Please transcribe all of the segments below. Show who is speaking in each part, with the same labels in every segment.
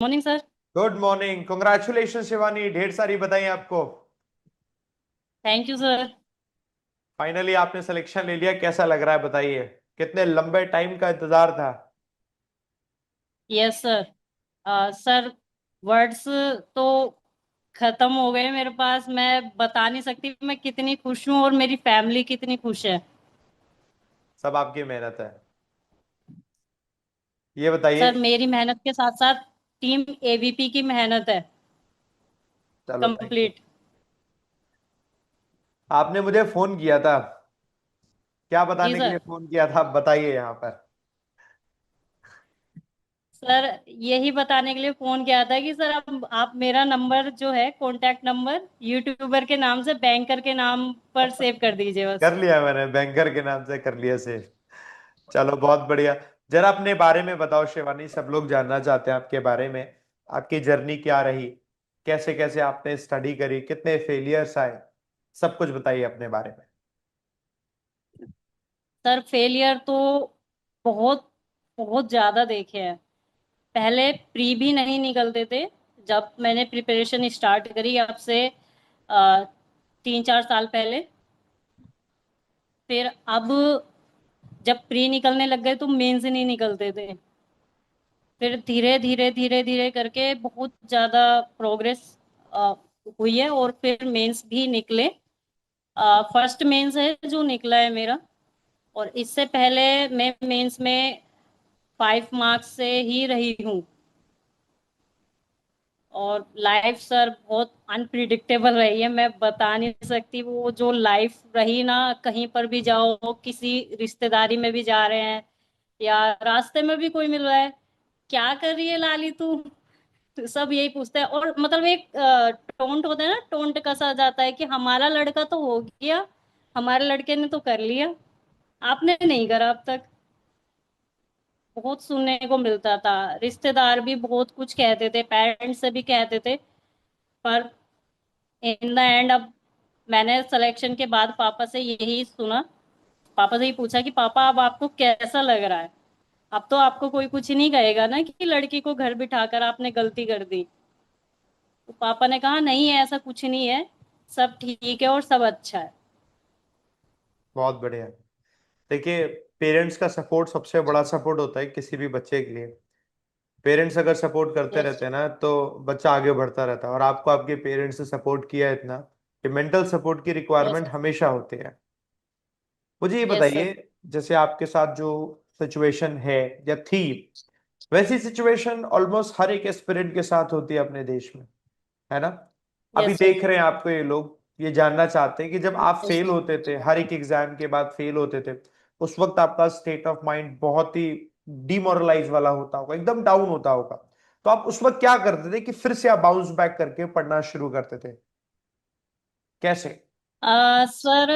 Speaker 1: Morning sir.
Speaker 2: Good morning. Congratulation Shivani, ढेर सारी बधाई आपको।
Speaker 1: Thank you sir.
Speaker 2: फाइनली आपने सिलेक्शन ले लिया, कैसा लग रहा है बताइए। कितने लंबे टाइम का इंतजार था।
Speaker 1: Yes sir. सर, वर्ड्स तो खत्म हो गए मेरे पास। मैं बता नहीं सकती मैं कितनी खुश हूँ और मेरी फैमिली कितनी खुश है।
Speaker 2: सब आपकी मेहनत है। ये बताइए।
Speaker 1: सर, मेरी मेहनत के साथ साथ टीम एबीपी की मेहनत है
Speaker 2: चलो थैंक यू।
Speaker 1: कंप्लीट।
Speaker 2: आपने मुझे फोन किया था, क्या
Speaker 1: जी
Speaker 2: बताने के लिए
Speaker 1: सर।
Speaker 2: फोन किया था आप बताइए यहाँ पर।
Speaker 1: सर, यही बताने के लिए फोन किया था कि सर आप मेरा नंबर जो है, कॉन्टैक्ट नंबर, यूट्यूबर के नाम से बैंकर के नाम पर सेव कर दीजिए बस।
Speaker 2: कर लिया मैंने, बैंकर के नाम से कर लिया से। चलो बहुत बढ़िया। जरा अपने बारे में बताओ शिवानी, सब लोग जानना चाहते हैं आपके बारे में। आपकी जर्नी क्या रही, कैसे कैसे आपने स्टडी करी, कितने फेलियर्स आए, सब कुछ बताइए अपने बारे में।
Speaker 1: सर, फेलियर तो बहुत बहुत ज्यादा देखे हैं। पहले प्री भी नहीं निकलते थे। जब मैंने प्रिपरेशन स्टार्ट करी अब से 3-4 साल पहले, फिर अब जब प्री निकलने लग गए तो मेंस नहीं निकलते थे। फिर धीरे धीरे धीरे धीरे करके बहुत ज्यादा प्रोग्रेस हुई है और फिर मेंस भी निकले। फर्स्ट मेंस है जो निकला है मेरा। और इससे पहले मैं मेंस में 5 मार्क्स से ही रही हूँ। और लाइफ सर बहुत अनप्रिडिक्टेबल रही है, मैं बता नहीं सकती। वो जो लाइफ रही ना, कहीं पर भी जाओ, किसी रिश्तेदारी में भी जा रहे हैं या रास्ते में भी कोई मिल रहा है, क्या कर रही है लाली तू, तो सब यही पूछते हैं। और मतलब एक टोंट होता है ना, टोंट कसा जाता है कि हमारा लड़का तो हो गया, हमारे लड़के ने तो कर लिया, आपने नहीं करा अब तक। बहुत सुनने को मिलता था। रिश्तेदार भी बहुत कुछ कहते थे, पेरेंट्स से भी कहते थे। पर इन द एंड अब मैंने सिलेक्शन के बाद पापा से यही सुना, पापा से ही पूछा कि पापा अब आपको कैसा लग रहा है। अब तो आपको कोई कुछ नहीं कहेगा ना कि लड़की को घर बिठाकर आपने गलती कर दी। तो पापा ने कहा नहीं है, ऐसा कुछ नहीं है, सब ठीक है और सब अच्छा है।
Speaker 2: बहुत बढ़िया। देखिए, पेरेंट्स का सपोर्ट सबसे बड़ा सपोर्ट होता है किसी भी बच्चे के लिए। पेरेंट्स अगर सपोर्ट करते
Speaker 1: यस।
Speaker 2: रहते हैं ना तो बच्चा आगे बढ़ता रहता है। और आपको आपके पेरेंट्स ने सपोर्ट किया है इतना कि मेंटल सपोर्ट की
Speaker 1: यस।
Speaker 2: रिक्वायरमेंट हमेशा होती है। मुझे ये
Speaker 1: यस सर।
Speaker 2: बताइए, जैसे आपके साथ जो सिचुएशन है या थी, वैसी सिचुएशन ऑलमोस्ट हर एक एस्पिरेंट के साथ होती है अपने देश में, है ना। अभी
Speaker 1: यस सर।
Speaker 2: देख रहे हैं आपको ये लोग, ये जानना चाहते हैं कि जब आप
Speaker 1: यस।
Speaker 2: फेल होते थे, हर एक एग्जाम के बाद फेल होते थे, उस वक्त आपका स्टेट ऑफ माइंड बहुत ही डिमोरलाइज वाला होता होगा, एकदम डाउन होता होगा। तो आप उस वक्त क्या करते थे कि फिर से आप बाउंस बैक करके पढ़ना शुरू करते थे, कैसे?
Speaker 1: सर,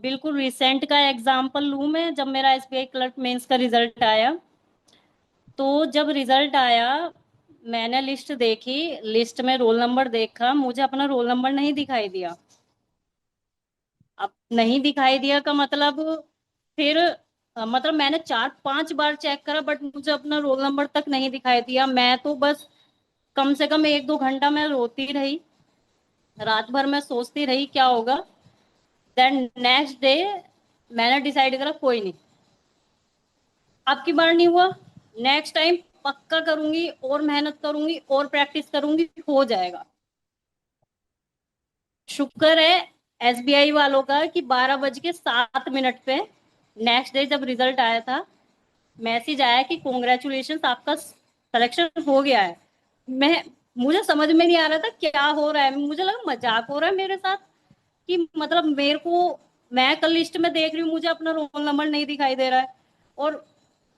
Speaker 1: बिल्कुल रिसेंट का एग्जांपल लूं मैं। जब मेरा एसबीआई क्लर्क मेंस का रिजल्ट आया, तो जब रिजल्ट आया, मैंने लिस्ट देखी, लिस्ट में रोल नंबर देखा, मुझे अपना रोल नंबर नहीं दिखाई दिया। अब नहीं दिखाई दिया का मतलब, फिर मतलब मैंने 4-5 बार चेक करा बट मुझे अपना रोल नंबर तक नहीं दिखाई दिया। मैं तो बस कम से कम 1-2 घंटा मैं रोती रही, रात भर मैं सोचती रही क्या होगा। देन नेक्स्ट डे मैंने डिसाइड करा कोई नहीं, अब की बार नहीं हुआ, नेक्स्ट टाइम पक्का करूंगी और मेहनत करूंगी और प्रैक्टिस करूंगी, हो जाएगा। शुक्र है एसबीआई वालों का कि 12:07 पे नेक्स्ट डे जब रिजल्ट आया था, मैसेज आया कि कॉन्ग्रेचुलेशन, आपका सिलेक्शन हो गया है। मैं मुझे समझ में नहीं आ रहा था क्या हो रहा है, मुझे लगा मजाक हो रहा है मेरे साथ, कि मतलब मेरे को, मैं कल लिस्ट में देख रही हूँ मुझे अपना रोल नंबर नहीं दिखाई दे रहा है और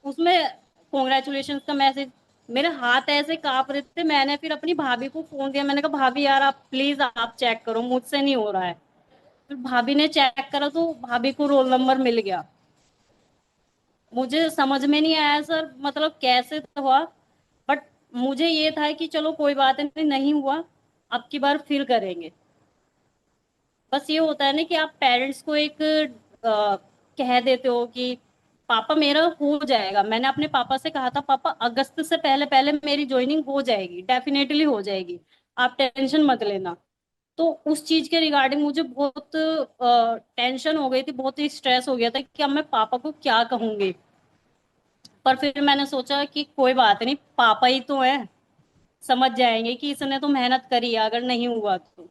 Speaker 1: उसमें कॉन्ग्रेचुलेशन का मैसेज। मेरे हाथ ऐसे कांप रहे थे। मैंने फिर अपनी भाभी को फोन दिया, मैंने कहा भाभी यार आप प्लीज आप चेक करो, मुझसे नहीं हो रहा है। फिर भाभी ने चेक करा तो भाभी को रोल नंबर मिल गया। मुझे समझ में नहीं आया सर, मतलब कैसे हुआ। बट मुझे ये था कि चलो कोई बात नहीं, नहीं हुआ, अब की बार फिर करेंगे। बस ये होता है ना कि आप पेरेंट्स को एक कह देते हो कि पापा मेरा हो जाएगा, मैंने अपने पापा से कहा था पापा अगस्त से पहले पहले मेरी ज्वाइनिंग हो जाएगी, डेफिनेटली हो जाएगी, आप टेंशन मत लेना। तो उस चीज के रिगार्डिंग मुझे बहुत टेंशन हो गई थी, बहुत ही स्ट्रेस हो गया था कि अब मैं पापा को क्या कहूंगी। पर फिर मैंने सोचा कि कोई बात नहीं, पापा ही तो है, समझ जाएंगे कि इसने तो मेहनत करी है, अगर नहीं हुआ तो।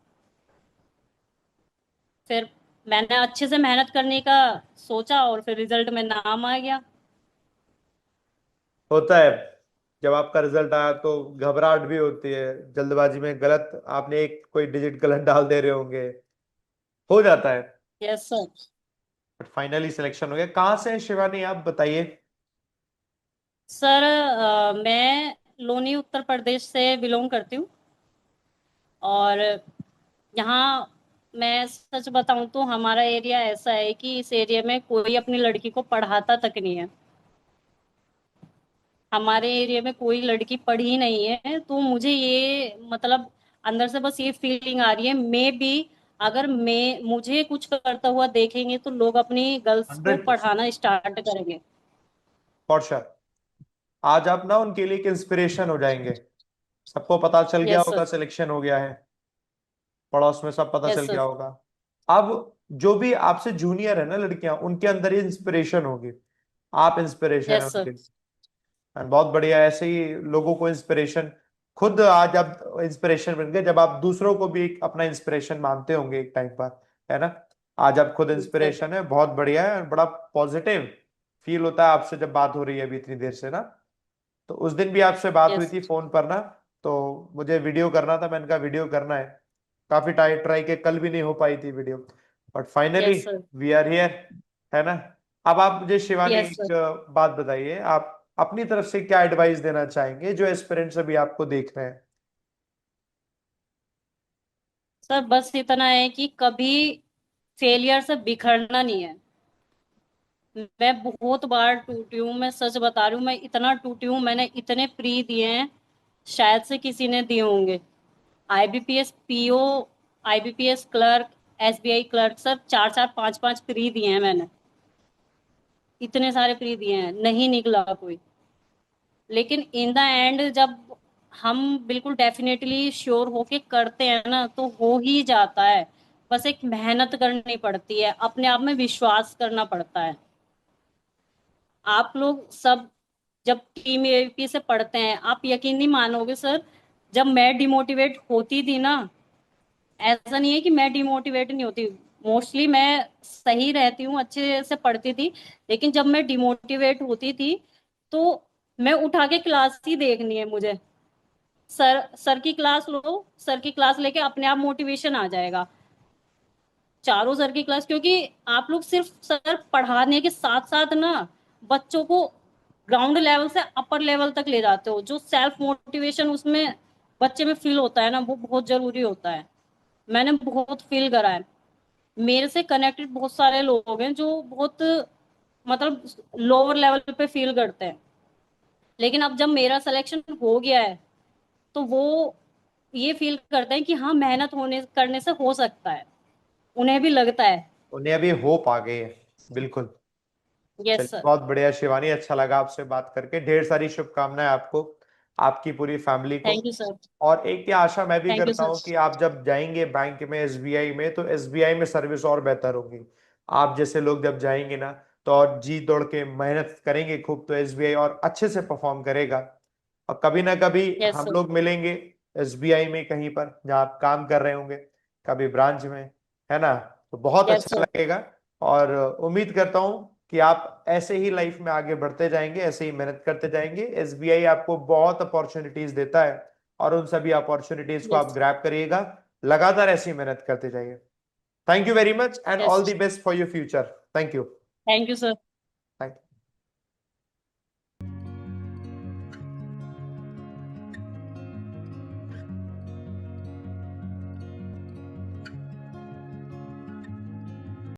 Speaker 1: फिर मैंने अच्छे से मेहनत करने का सोचा और फिर रिजल्ट में नाम आ गया।
Speaker 2: होता है। जब आपका रिजल्ट आया तो घबराहट भी होती है, जल्दबाजी में गलत आपने एक कोई डिजिट गलत डाल दे रहे होंगे, हो जाता है।
Speaker 1: Yes sir.
Speaker 2: But finally selection हो गया। कहाँ से है शिवानी, आप बताइए।
Speaker 1: सर मैं लोनी उत्तर प्रदेश से बिलोंग करती हूँ। और यहाँ मैं सच बताऊं तो हमारा एरिया ऐसा है कि इस एरिया में कोई अपनी लड़की को पढ़ाता तक नहीं है। हमारे एरिया में कोई लड़की पढ़ी नहीं है, तो मुझे ये मतलब अंदर से बस ये फीलिंग आ रही है, मे बी अगर मैं मुझे कुछ करता हुआ देखेंगे तो लोग अपनी गर्ल्स को
Speaker 2: 100%।
Speaker 1: पढ़ाना स्टार्ट करेंगे।
Speaker 2: For sure. आज आप ना उनके लिए एक इंस्पिरेशन हो जाएंगे। सबको पता चल गया
Speaker 1: यस
Speaker 2: होगा
Speaker 1: सर।
Speaker 2: सिलेक्शन हो गया है, पड़ोस में सब पता चल
Speaker 1: यस
Speaker 2: गया
Speaker 1: सर।
Speaker 2: होगा। अब जो भी आपसे जूनियर है ना लड़कियां, उनके अंदर ये इंस्पिरेशन होगी। आप इंस्पिरेशन है
Speaker 1: यस सर।
Speaker 2: उनके लिए। And बहुत बढ़िया, ऐसे ही लोगों को इंस्पिरेशन, खुद आज आप इंस्पिरेशन बन गए, जब आप दूसरों को भी एक अपना इंस्पिरेशन मानते होंगे एक टाइम पर, है ना। आज आप खुद
Speaker 1: सर।
Speaker 2: इंस्पिरेशन है, बहुत बढ़िया है, और बड़ा पॉजिटिव फील होता है आपसे जब बात हो रही है अभी इतनी देर से ना। तो उस दिन भी आपसे बात हुई
Speaker 1: यस।
Speaker 2: थी फोन पर ना, तो मुझे वीडियो करना था, मैंने कहा वीडियो करना है। काफी ट्राई ट्राई के, कल भी नहीं हो पाई थी video, but finally
Speaker 1: yes sir.
Speaker 2: We are here, है ना। अब आप मुझे शिवानी
Speaker 1: यस
Speaker 2: एक
Speaker 1: सर।
Speaker 2: बात बताइए, आप अपनी तरफ से क्या एडवाइस देना चाहेंगे जो एस्पिरेंट्स अभी आपको देख रहे हैं।
Speaker 1: सर बस इतना है कि कभी फेलियर से बिखरना नहीं है। मैं बहुत बार टूटी हूँ, मैं सच बता रही हूँ, मैं इतना टूटी हूँ, मैंने इतने प्री दिए हैं, शायद से किसी ने दिए होंगे। IBPS PO, IBPS clerk, SBI clerk, sir चार चार पांच पांच प्री दिए हैं मैंने, इतने सारे प्री दिए हैं, नहीं निकला कोई। लेकिन इन द एंड जब हम बिल्कुल डेफिनेटली श्योर होके करते हैं ना तो हो ही जाता है। बस एक मेहनत करनी पड़ती है, अपने आप में विश्वास करना पड़ता है। आप लोग सब जब टीम एपी से पढ़ते हैं, आप यकीन नहीं मानोगे सर, जब मैं डिमोटिवेट होती थी ना, ऐसा नहीं है कि मैं डिमोटिवेट नहीं होती, मोस्टली मैं सही रहती हूँ, अच्छे से पढ़ती थी। लेकिन जब मैं डिमोटिवेट होती थी तो मैं उठा के क्लास ही देखनी है मुझे। सर सर की क्लास लो, सर की क्लास लेके अपने आप मोटिवेशन आ जाएगा। चारों सर की क्लास, क्योंकि आप लोग सिर्फ सर पढ़ाने के साथ साथ ना बच्चों को ग्राउंड लेवल से अपर लेवल तक ले जाते हो, जो सेल्फ मोटिवेशन उसमें बच्चे में फील होता है ना, वो बहुत जरूरी होता है। मैंने बहुत फील करा है। मेरे से कनेक्टेड बहुत सारे लोग हैं जो बहुत मतलब लोअर लेवल पे फील करते हैं, लेकिन अब जब मेरा सिलेक्शन हो गया है तो वो ये फील करते हैं कि हाँ मेहनत होने करने से हो सकता है, उन्हें भी लगता है।
Speaker 2: उन्हें अभी होप आ गई है। बिल्कुल।
Speaker 1: यस
Speaker 2: चलिए
Speaker 1: सर।
Speaker 2: बहुत बढ़िया शिवानी, अच्छा लगा आपसे बात करके, ढेर सारी शुभकामनाएं आपको, आपकी पूरी फैमिली को।
Speaker 1: Thank you sir.
Speaker 2: और एक ये आशा मैं भी
Speaker 1: थैंक यू
Speaker 2: करता
Speaker 1: सर।
Speaker 2: हूँ कि आप जब जाएंगे बैंक में, एसबीआई में, तो एसबीआई में सर्विस और बेहतर होगी। आप जैसे लोग जब जाएंगे ना, तो और जी दौड़ के मेहनत करेंगे खूब, तो एसबीआई और अच्छे से परफॉर्म करेगा। और कभी ना कभी
Speaker 1: यस
Speaker 2: हम
Speaker 1: सर।
Speaker 2: लोग मिलेंगे एसबीआई में कहीं पर जहाँ आप काम कर रहे होंगे, कभी ब्रांच में, है ना। तो बहुत
Speaker 1: यस
Speaker 2: अच्छा
Speaker 1: सर।
Speaker 2: लगेगा। और उम्मीद करता हूँ कि आप ऐसे ही लाइफ में आगे बढ़ते जाएंगे, ऐसे ही मेहनत करते जाएंगे। एसबीआई आपको बहुत अपॉर्चुनिटीज देता है, और उन सभी अपॉर्चुनिटीज को आप
Speaker 1: यस।
Speaker 2: ग्रैब करिएगा। लगातार ऐसी मेहनत करते जाइए। Thank you very much and all
Speaker 1: yes.
Speaker 2: The best for your future. Thank you.
Speaker 1: Thank you sir.
Speaker 2: Thank you.